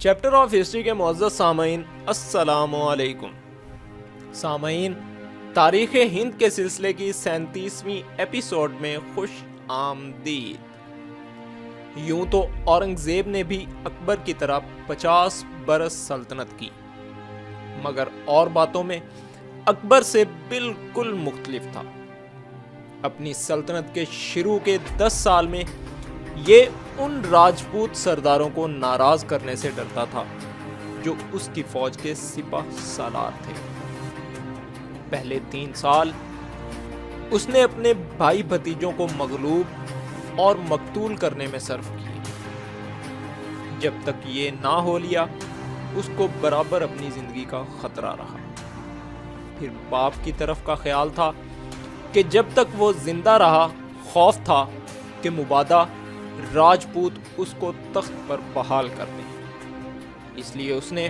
Chapter of history کے معزز سامعین السلام علیکم۔ سامعین، تاریخ ہند کے سلسلے کی 37ویں ایپیسوڈ میں خوش آمدید۔ یوں تو اورنگزیب نے بھی اکبر کی طرح 50 برس سلطنت کی، مگر اور باتوں میں اکبر سے بالکل مختلف تھا۔ اپنی سلطنت کے شروع کے 10 سال میں یہ ان راجپوت سرداروں کو ناراض کرنے سے ڈرتا تھا جو اس کی فوج کے سپاہ سالار تھے۔ پہلے 3 سال اس نے اپنے بھائی بھتیجوں کو مغلوب اور مقتول کرنے میں صرف کیے۔ جب تک یہ نہ ہو لیا اس کو برابر اپنی زندگی کا خطرہ رہا۔ پھر باپ کی طرف کا خیال تھا کہ جب تک وہ زندہ رہا خوف تھا کہ مبادا راجپوت اس کو تخت پر بحال کر دیں۔ اس لیے اس نے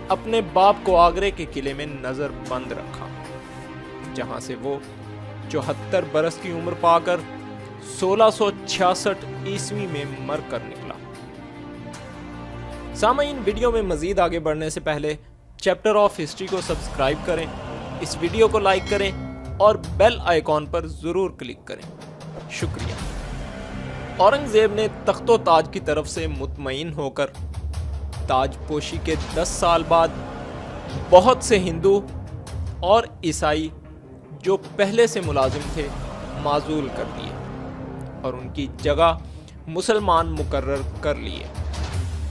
اپنے باپ کو آگرے کے قلعے میں نظر بند رکھا، جہاں سے وہ 74 برس کی عمر پا کر 1666 عیسوی میں مر کر نکلا۔ سامعین، ویڈیو میں مزید آگے بڑھنے سے پہلے چیپٹر آف ہسٹری کو سبسکرائب کریں، اس ویڈیو کو لائک کریں اور بیل آئیکن پر ضرور کلک کریں۔ شکریہ۔ اورنگزیب نے تخت و تاج کی طرف سے مطمئن ہو کر تاج پوشی کے 10 سال بعد بہت سے ہندو اور عیسائی جو پہلے سے ملازم تھے معزول کر دیے اور ان کی جگہ مسلمان مقرر کر لیے۔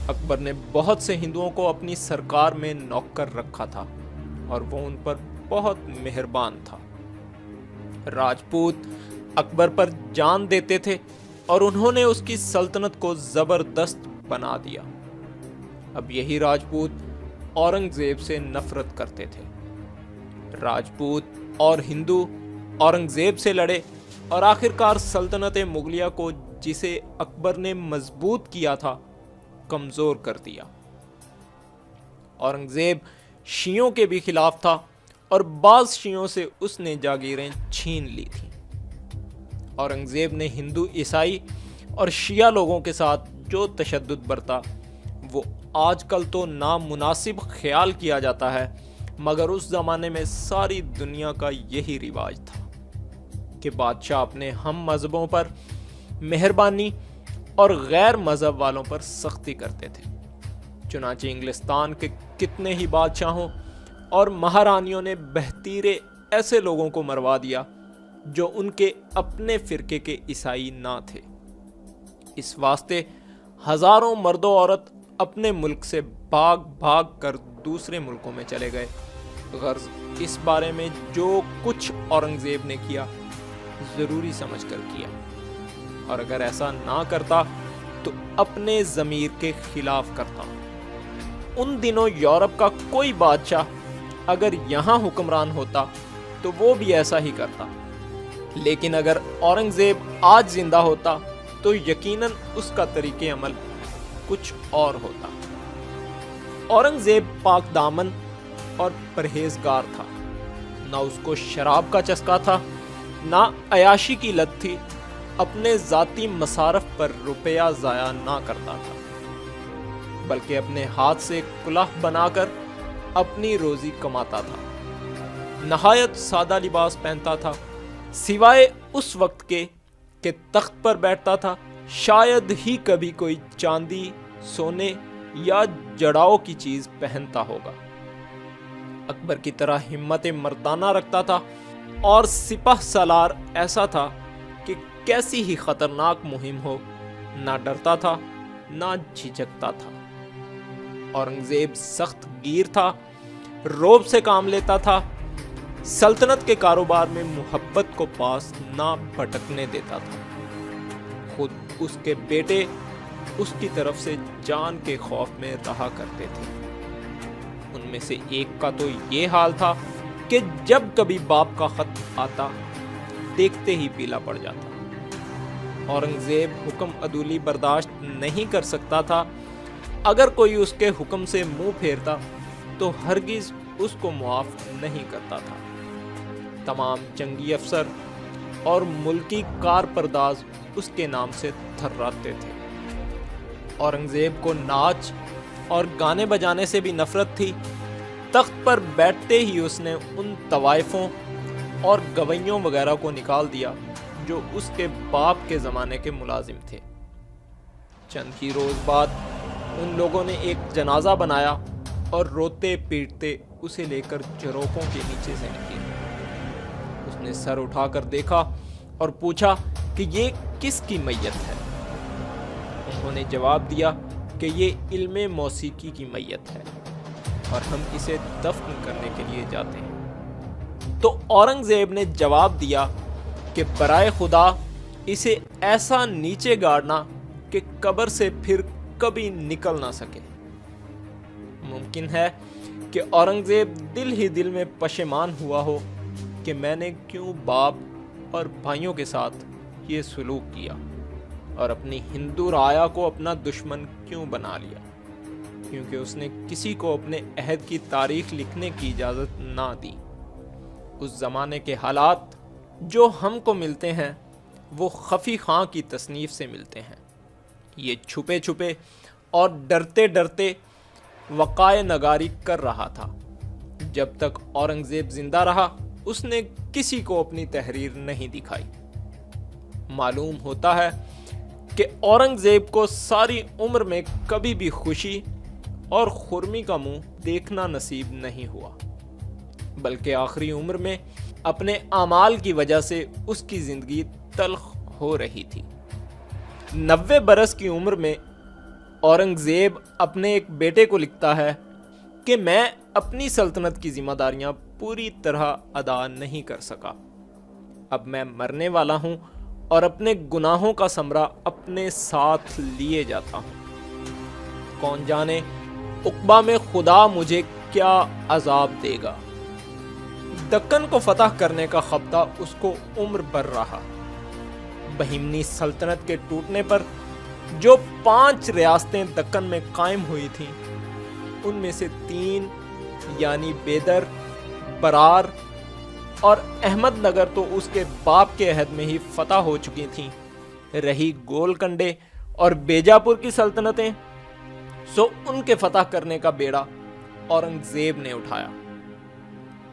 اکبر نے بہت سے ہندوؤں کو اپنی سرکار میں نوکر رکھا تھا اور وہ ان پر بہت مہربان تھا۔ راجپوت اکبر پر جان دیتے تھے اور انہوں نے اس کی سلطنت کو زبردست بنا دیا۔ اب یہی راجپوت اورنگزیب سے نفرت کرتے تھے۔ راجپوت اور ہندو اورنگزیب سے لڑے اور آخرکار سلطنت مغلیہ کو، جسے اکبر نے مضبوط کیا تھا، کمزور کر دیا۔ اورنگزیب شیعوں کے بھی خلاف تھا اور بعض شیعوں سے اس نے جاگیریں چھین لی تھیں۔ اورنگزیب نے ہندو، عیسائی اور شیعہ لوگوں کے ساتھ جو تشدد برتا وہ آج کل تو نامناسب خیال کیا جاتا ہے، مگر اس زمانے میں ساری دنیا کا یہی رواج تھا کہ بادشاہ اپنے ہم مذہبوں پر مہربانی اور غیر مذہب والوں پر سختی کرتے تھے۔ چنانچہ انگلستان کے کتنے ہی بادشاہوں اور مہارانیوں نے بہتیرے ایسے لوگوں کو مروا دیا جو ان کے اپنے فرقے کے عیسائی نہ تھے۔ اس واسطے ہزاروں مرد و عورت اپنے ملک سے بھاگ بھاگ کر دوسرے ملکوں میں چلے گئے۔ غرض اس بارے میں جو کچھ اورنگزیب نے کیا ضروری سمجھ کر کیا، اور اگر ایسا نہ کرتا تو اپنے ضمیر کے خلاف کرتا۔ ان دنوں یورپ کا کوئی بادشاہ اگر یہاں حکمران ہوتا تو وہ بھی ایسا ہی کرتا، لیکن اگر اورنگزیب آج زندہ ہوتا تو یقیناً اس کا طریقہ عمل کچھ اور ہوتا۔ اورنگزیب پاک دامن اور پرہیزگار تھا۔ نہ اس کو شراب کا چسکا تھا، نہ عیاشی کی لت تھی، اپنے ذاتی مصارف پر روپیہ ضائع نہ کرتا تھا، بلکہ اپنے ہاتھ سے کلاه بنا کر اپنی روزی کماتا تھا۔ نہایت سادہ لباس پہنتا تھا، سوائے اس وقت کے کہ تخت پر بیٹھتا تھا شاید ہی کبھی کوئی چاندی، سونے یا جڑاؤ کی چیز پہنتا ہوگا۔ اکبر کی طرح ہمت مردانہ رکھتا تھا اور سپاہ سالار ایسا تھا کہ کیسی ہی خطرناک مہم ہو نہ ڈرتا تھا نہ جھجکتا تھا۔ اورنگزیب سخت گیر تھا، روب سے کام لیتا تھا، سلطنت کے کاروبار میں محبت کو پاس نہ بھٹکنے دیتا تھا۔ خود اس کے بیٹے اس کی طرف سے جان کے خوف میں رہا کرتے تھے۔ ان میں سے ایک کا تو یہ حال تھا کہ جب کبھی باپ کا خط آتا دیکھتے ہی پیلا پڑ جاتا۔ اورنگزیب حکم عدولی برداشت نہیں کر سکتا تھا۔ اگر کوئی اس کے حکم سے منہ پھیرتا تو ہرگز اس کو معاف نہیں کرتا تھا۔ تمام جنگی افسر اور ملکی کارپرداز اس کے نام سے تھراتے تھے۔ اورنگزیب کو ناچ اور گانے بجانے سے بھی نفرت تھی، تخت پر بیٹھتے ہی اس نے ان طوائفوں اور گویوں وغیرہ کو نکال دیا جو اس کے باپ کے زمانے کے ملازم تھے۔ چند ہی روز بعد ان لوگوں نے ایک جنازہ بنایا اور روتے پیٹتے اسے لے کر جروکوں کے نیچے سے نکلے۔ اس نے سر اٹھا کر دیکھا اور پوچھا کہ یہ کس کی میت ہے؟ انہوں نے جواب دیا کہ یہ علم موسیقی کی میت ہے اور ہم اسے دفن کرنے کے لیے جاتے ہیں۔ تو اورنگزیب نے جواب دیا کہ برائے خدا اسے ایسا نیچے گاڑنا کہ قبر سے پھر کبھی نکل نہ سکے۔ ممکن ہے کہ اورنگزیب دل ہی دل میں پشیمان ہوا ہو کہ میں نے کیوں باپ اور بھائیوں کے ساتھ یہ سلوک کیا اور اپنی ہندو رعایا کو اپنا دشمن کیوں بنا لیا، کیونکہ اس نے کسی کو اپنے عہد کی تاریخ لکھنے کی اجازت نہ دی۔ اس زمانے کے حالات جو ہم کو ملتے ہیں وہ خفی خاں کی تصنیف سے ملتے ہیں۔ یہ چھپے چھپے اور ڈرتے ڈرتے وقائع نگاری کر رہا تھا۔ جب تک اورنگزیب زندہ رہا اس نے کسی کو اپنی تحریر نہیں دکھائی۔ معلوم ہوتا ہے کہ اورنگزیب کو ساری عمر میں کبھی بھی خوشی اور خرمی کا منہ دیکھنا نصیب نہیں ہوا، بلکہ آخری عمر میں اپنے اعمال کی وجہ سے اس کی زندگی تلخ ہو رہی تھی۔ 90 برس کی عمر میں اورنگزیب اپنے ایک بیٹے کو لکھتا ہے کہ میں اپنی سلطنت کی ذمہ داریاں پوری طرح ادا نہیں کر سکا۔ اب میں مرنے والا ہوں اور اپنے گناہوں کا ثمرہ اپنے ساتھ لیے جاتا ہوں۔ کون جانے عقبہ میں خدا مجھے کیا عذاب دے گا۔ دکن کو فتح کرنے کا خبطہ اس کو عمر بھر رہا۔ بہیمنی سلطنت کے ٹوٹنے پر جو 5 ریاستیں دکن میں قائم ہوئی تھیں ان میں سے 3 یعنی بیدر، برار اور احمد نگر تو اس کے باپ کے عہد میں ہی فتح ہو چکی تھیں۔ رہی گولکنڈے اور بیجاپور کی سلطنتیں، سو ان کے فتح کرنے کا بیڑا اورنگزیب نے اٹھایا۔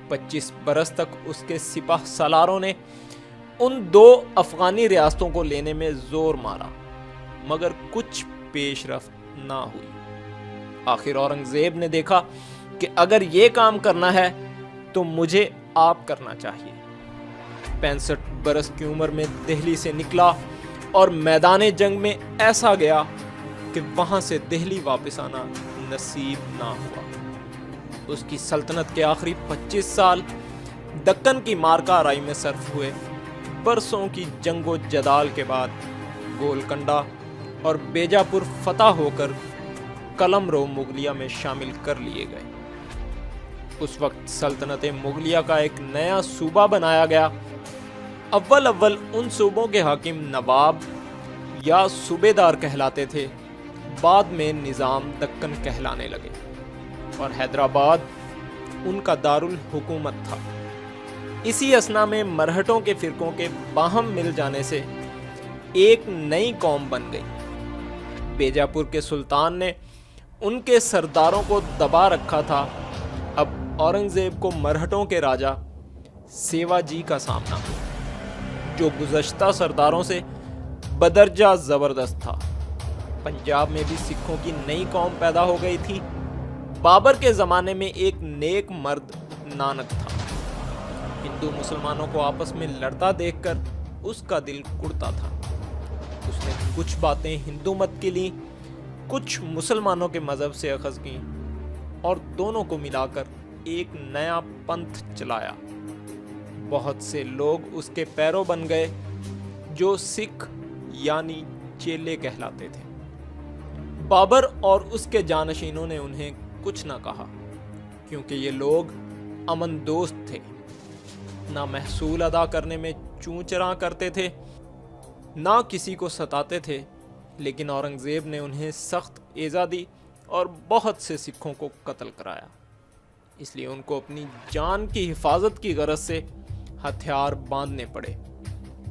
25 برس تک اس کے سپاہ سالاروں نے ان 2 افغانی ریاستوں کو لینے میں زور مارا، مگر کچھ پیش رفت نہ ہوئی۔ آخر اورنگزیب نے دیکھا کہ اگر یہ کام کرنا ہے تو مجھے آپ کرنا چاہیے۔ 65 برس کی عمر میں دہلی سے نکلا اور میدان جنگ میں ایسا گیا کہ وہاں سے دہلی واپس آنا نصیب نہ ہوا۔ اس کی سلطنت کے آخری 25 سال دکن کی مارکا آرائی میں صرف ہوئے۔ برسوں کی جنگ و جدال کے بعد گولکنڈہ اور بیجاپور فتح ہو کر قلمرو مغلیہ میں شامل کر لیے گئے۔ اس وقت سلطنت مغلیہ کا ایک نیا صوبہ بنایا گیا۔ اول ان صوبوں کے حاکم نواب یا صوبیدار کہلاتے تھے، بعد میں نظام دکن کہلانے لگے اور حیدرآباد ان کا دارالحکومت تھا۔ اسی اثنا میں مرہٹوں کے فرقوں کے باہم مل جانے سے ایک نئی قوم بن گئی۔ بیجاپور کے سلطان نے ان کے سرداروں کو دبا رکھا تھا۔ اب اورنگزیب کو مرہٹوں کے راجا سیوا جی کا سامنا ہوا، جو گزشتہ سرداروں سے بدرجہ زبردست تھا۔ پنجاب میں بھی سکھوں کی نئی قوم پیدا ہو گئی تھی۔ بابر کے زمانے میں ایک نیک مرد نانک تھا۔ ہندو مسلمانوں کو آپس میں لڑتا دیکھ کر اس کا دل کڑتا تھا۔ اس نے کچھ باتیں ہندو مت کی لیں، کچھ مسلمانوں کے مذہب سے اخذ کی اور دونوں کو ملا کر ایک نیا پنتھ چلایا۔ بہت سے لوگ اس کے پیرو بن گئے جو سکھ یعنی چیلے کہلاتے تھے۔ بابر اور اس کے جانشینوں نے انہیں کچھ نہ کہا، کیونکہ یہ لوگ امن دوست تھے، نہ محصول ادا کرنے میں چوں چراں کرتے تھے، نہ کسی کو ستاتے تھے۔ لیکن اورنگزیب نے انہیں سخت ایذا دی اور بہت سے سکھوں کو قتل کرایا۔ اس لیے ان کو اپنی جان کی حفاظت کی غرض سے ہتھیار باندھنے پڑے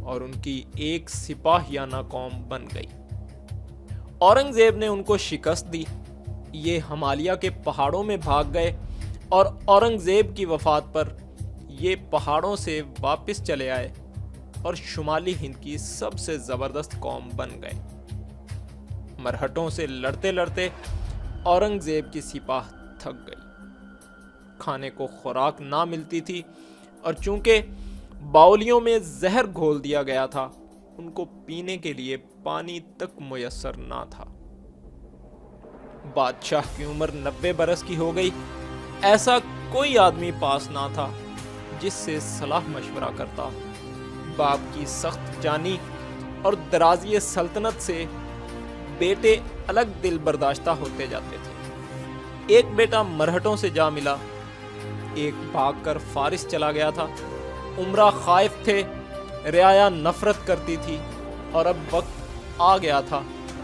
اور ان کی ایک سپاہیانہ قوم بن گئی۔ اورنگزیب نے ان کو شکست دی یہ ہمالیہ کے پہاڑوں میں بھاگ گئے اور اورنگزیب کی وفات پر یہ پہاڑوں سے واپس چلے آئے اور شمالی ہند کی سب سے زبردست قوم بن گئے۔ مرہٹوں سے لڑتے لڑتے اورنگزیب کی سپاہ تھک گئی، کھانے کو خوراک نہ ملتی تھی، اور چونکہ باولیوں میں زہر گھول دیا گیا تھا، ان کو پینے کے لیے پانی تک میسر نہ تھا۔ بادشاہ کی عمر 90 برس کی ہو گئی، ایسا کوئی آدمی پاس نہ تھا جس سے صلاح مشورہ کرتا۔ باپ کی سخت جانی اور درازی سلطنت سے بیٹے الگ دل برداشتہ ہوتے جاتے تھے۔ ایک بیٹا مرہٹوں سے جا ملا، ایک بھاگ کر فارس چلا گیا تھا۔ امرا خائف تھے، رعایا نفرت کرتی تھی، اور اب وقت آ گیا تھا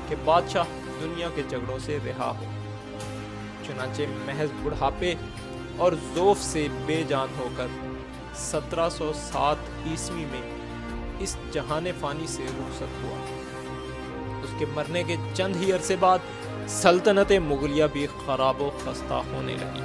کہ بادشاہ دنیا کے جھگڑوں سے رہا ہو۔ چنانچہ محض بڑھاپے اور ضعف سے بے جان ہو کر 1707 عیسوی میں اس جہان فانی سے رخصت ہوا۔ اس کے مرنے کے چند ہی عرصے بعد سلطنت مغلیہ بھی خراب و خستہ ہونے لگی۔